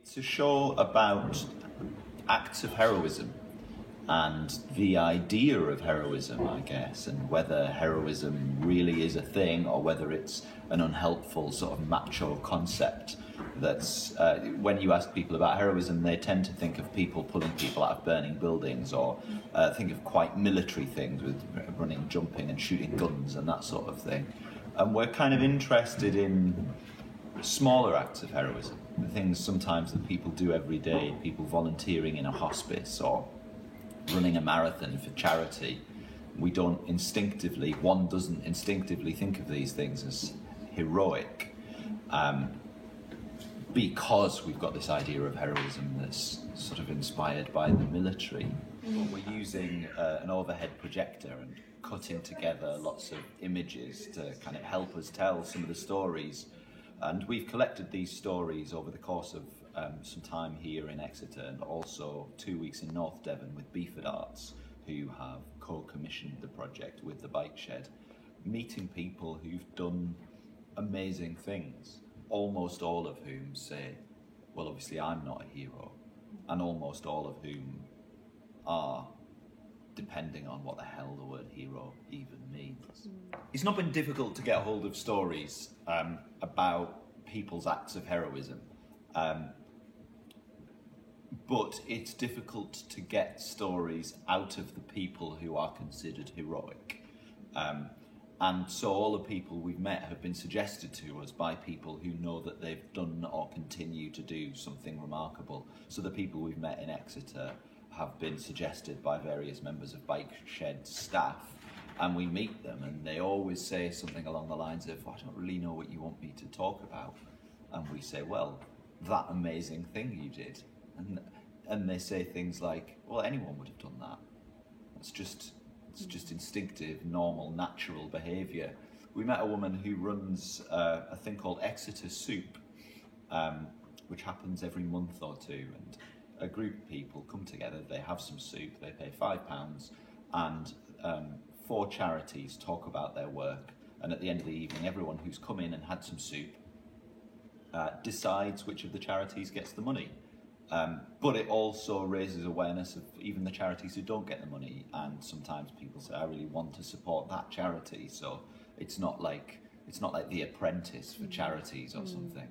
It's a show about acts of heroism and the idea of heroism, I guess, and whether heroism really is a thing or whether it's an unhelpful sort of macho concept. That's when you ask people about heroism, they tend to think of people pulling people out of burning buildings, or think of quite military things with running, jumping, and shooting guns and that sort of thing. And we're kind of interested in smaller acts of heroism, the things sometimes that people do every day, people volunteering in a hospice or running a marathon for charity. One doesn't instinctively think of these things as heroic, because we've got this idea of heroism that's sort of inspired by the military. We're using an overhead projector and cutting together lots of images to kind of help us tell some of the stories. And we've collected these stories over the course of some time here in Exeter, and also 2 weeks in North Devon with Beeford Arts, who have co-commissioned the project with the Bike Shed, meeting people who've done amazing things, almost all of whom say, well, obviously I'm not a hero, and almost all of whom are, depending on what the hell the word hero even means. It's not been difficult to get hold of stories about people's acts of heroism, but it's difficult to get stories out of the people who are considered heroic. And so all the people we've met have been suggested to us by people who know that they've done or continue to do something remarkable. So the people we've met in Exeter have been suggested by various members of Bike Shed staff, and we meet them and they always say something along the lines of, I don't really know what you want me to talk about. And we say, well, that amazing thing you did. And they say things like, well, anyone would have done that. It's just instinctive, normal, natural behaviour. We met a woman who runs a thing called Exeter Soup, which happens every month or two, and a group of people come together, they have some soup, they pay £5, and 4 charities talk about their work, and at the end of the evening, everyone who's come in and had some soup decides which of the charities gets the money. But it also raises awareness of even the charities who don't get the money, and sometimes people say, I really want to support that charity, so it's not like The Apprentice for charities or something.